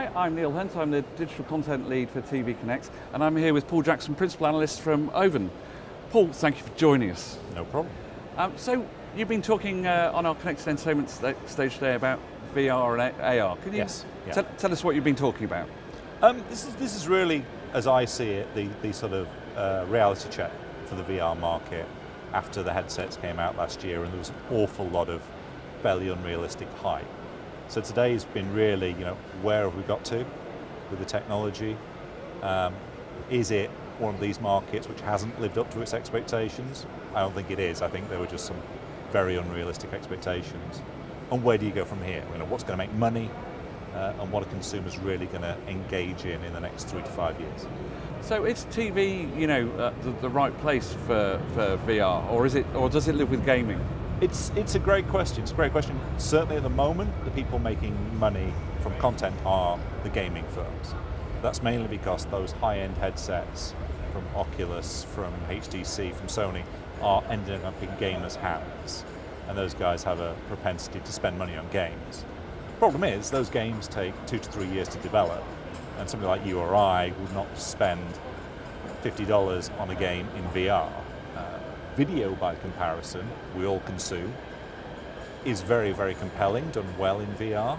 Hi, I'm Neil Hunt. I'm the Digital Content Lead for TV Connect, and I'm here with Paul Jackson, Principal Analyst from Ovum. Paul, thank you for joining us. No problem. So, you've been talking on our Connected Entertainment stage today about VR and AR. Can you Yes. tell us what you've been talking about? This is really, as I see it, the sort of reality check for the VR market after the headsets came out last year, and there was an awful lot of fairly unrealistic hype. So today's been really, where have we got to with the technology? Is it one of these markets which hasn't lived up to its expectations? I don't think it is. I think there were just some very unrealistic expectations. And where do you go from here? What's going to make money, and what are consumers really going to engage in the next 3 to 5 years? So is TV, the right place for VR, or does it live with gaming? It's a great question. It's a great question. Certainly at the moment, the people making money from content are the gaming firms. That's mainly because those high-end headsets from Oculus, from HTC, from Sony are ending up in gamers' hands. And those guys have a propensity to spend money on games. The problem is, those games take 2 to 3 years to develop, and somebody like you or I would not spend $50 on a game in VR. Video, by comparison, we all consume, is very, very compelling, done well in VR,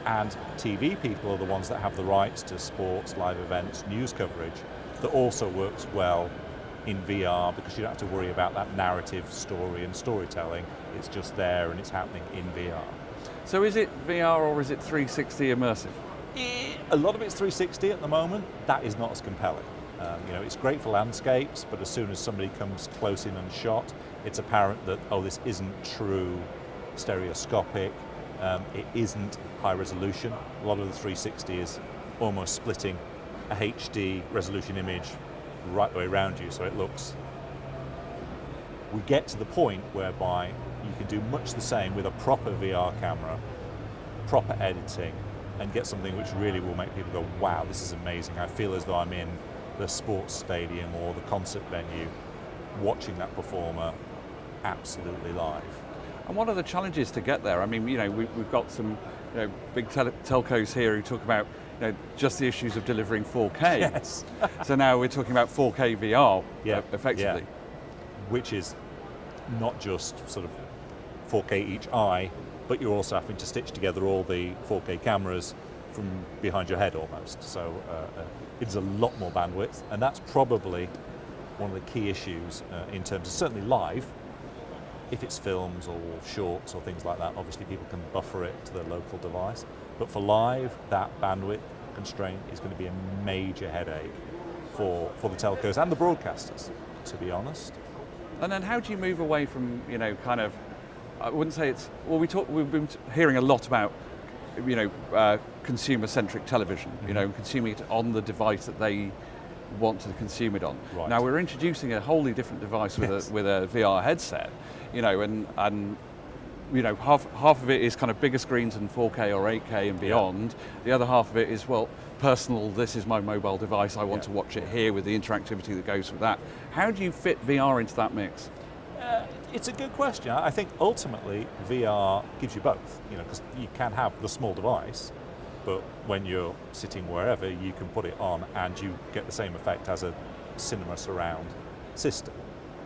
and TV people are the ones that have the rights to sports, live events, news coverage, that also works well in VR because you don't have to worry about that narrative story and storytelling. It's just there and it's happening in VR. So is it VR or is it 360 immersive? A lot of it's 360 at the moment. That is not as compelling. It's great for landscapes, but as soon as somebody comes close in and shot, it's apparent that, this isn't true stereoscopic, it isn't high resolution. A lot of the 360 is almost splitting a HD resolution image right the way around you, so it looks... We get to the point whereby you can do much the same with a proper VR camera, proper editing, and get something which really will make people go, wow, this is amazing. I feel as though I'm in the sports stadium or the concert venue watching that performer absolutely live. And what are the challenges to get there? I mean, we've got some big telcos here who talk about just the issues of delivering 4K. Yes. So now we're talking about 4K VR, effectively. Yeah. Which is not just sort of 4K each eye, but you're also having to stitch together all the 4K cameras from behind your head almost. So it's a lot more bandwidth, and that's probably one of the key issues in terms of certainly live. If it's films or shorts or things like that, obviously people can buffer it to their local device. But for live, that bandwidth constraint is going to be a major headache for the telcos and the broadcasters, to be honest. And then how do you move away from, I wouldn't say it's, we've been hearing a lot about, consumer-centric television, consuming it on the device that they want to consume it on. Right. Now we're introducing a wholly different device with a VR headset, and half of it is kind of bigger screens than 4K or 8K and beyond. Yeah. The other half of it is, personal, this is my mobile device, I want to watch it here with the interactivity that goes with that. How do you fit VR into that mix? It's a good question. I think ultimately VR gives you both, because you can have the small device, but when you're sitting wherever, you can put it on and you get the same effect as a cinema surround system.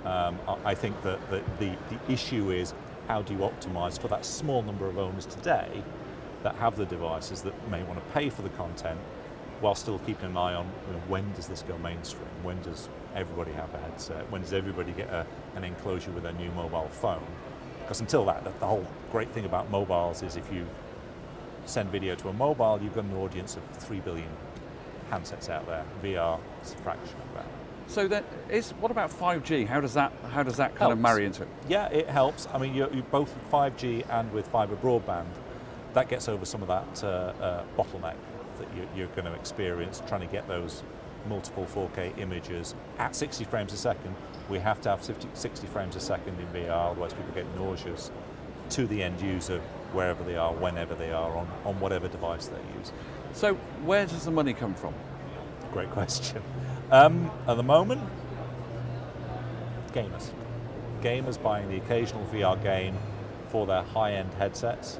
I think that the issue is, how do you optimize for that small number of owners today that have the devices that may want to pay for the content while still keeping an eye on when does this go mainstream? When does everybody have a headset? When does everybody get an enclosure with their new mobile phone? Because until that, the whole great thing about mobiles is if you send video to a mobile, you've got an audience of 3 billion handsets out there. VR is a fraction of that. So what about 5G? How does that kind of marry into it? Yeah, it helps. I mean, you both with 5G and with fibre broadband, that gets over some of that bottleneck that you're going to experience trying to get those multiple 4K images at 60 frames a second. We have to have 60 frames a second in VR, otherwise people get nauseous, to the end user wherever they are, whenever they are, on whatever device they use. So where does the money come from? Great question. At the moment, gamers. Gamers buying the occasional VR game for their high-end headsets,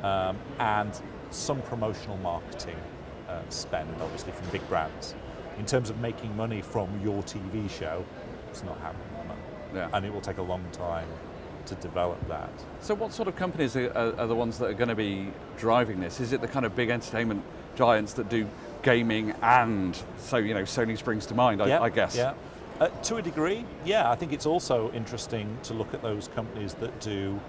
and some promotional marketing spend, obviously, from big brands. In terms of making money from your TV show, it's not happening. Yeah. And it will take a long time to develop that. So what sort of companies are the ones that are going to be driving this? Is it the kind of big entertainment giants that do gaming and, so, Sony springs to mind, I guess? Yeah. To a degree, yeah. I think it's also interesting to look at those companies that do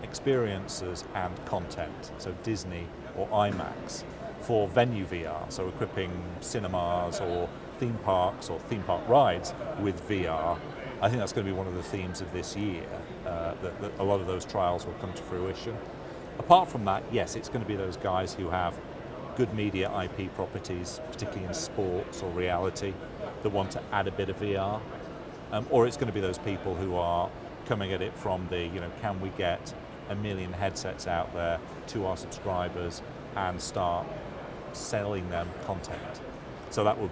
experiences and content, so Disney or IMAX, for venue VR, so equipping cinemas or theme parks or theme park rides with VR. I think that's going to be one of the themes of this year, that a lot of those trials will come to fruition. Apart from that, yes, it's going to be those guys who have good media IP properties, particularly in sports or reality, that want to add a bit of VR. Or it's going to be those people who are coming at it from the, can we get 1 million headsets out there to our subscribers and start selling them content. So that would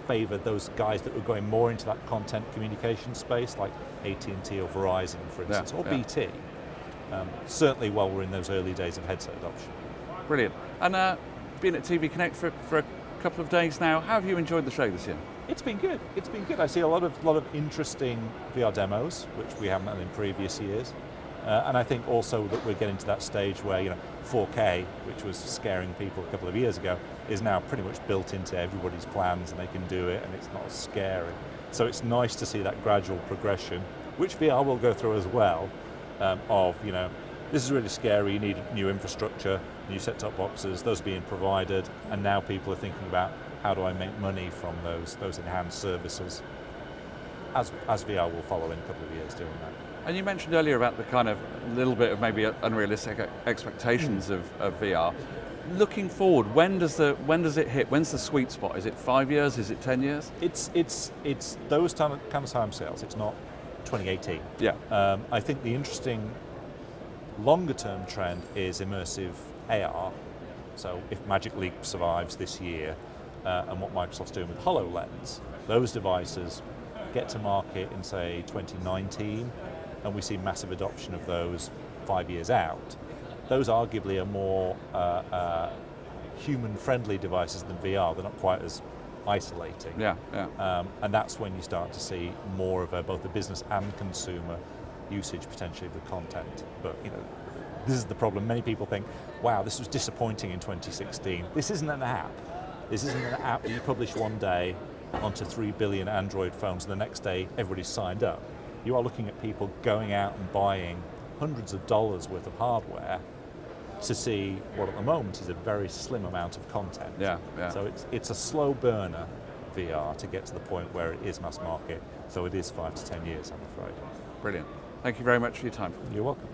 favor those guys that were going more into that content communication space, like AT&T or Verizon, for instance, or BT. Certainly while we're in those early days of headset adoption. Brilliant. And been at TV Connect for a couple of days now. How have you enjoyed the show this year? It's been good. It's been good. I see a lot of interesting VR demos, which we haven't done in previous years. And I think also that we're getting to that stage where 4K, which was scaring people a couple of years ago, is now pretty much built into everybody's plans, and they can do it, and it's not as scary. So it's nice to see that gradual progression, which VR will go through as well, this is really scary, you need new infrastructure, new set-top boxes, those being provided, and now people are thinking about how do I make money from those enhanced services, as VR will follow in a couple of years doing that. And you mentioned earlier about the kind of little bit of maybe unrealistic expectations of VR. Looking forward, when does it hit? When's the sweet spot? Is it 5 years? Is it 10 years? It's those kind of timescales. It's not 2018. Yeah. I think the interesting longer term trend is immersive AR. So if Magic Leap survives this year, and what Microsoft's doing with HoloLens, those devices get to market in, say, 2019, and we see massive adoption of those 5 years out. Those arguably are more human-friendly devices than VR. They're not quite as isolating. Yeah. And that's when you start to see more of both the business and consumer usage potentially of the content. But this is the problem. Many people think, wow, this was disappointing in 2016. This isn't an app. This isn't an app that you publish one day onto 3 billion Android phones, and the next day everybody's signed up. You are looking at people going out and buying hundreds of dollars worth of hardware to see what at the moment is a very slim amount of content. Yeah. So it's a slow burner, VR, to get to the point where it is mass market. So it is 5 to 10 years, I'm afraid. Brilliant. Thank you very much for your time. You're welcome.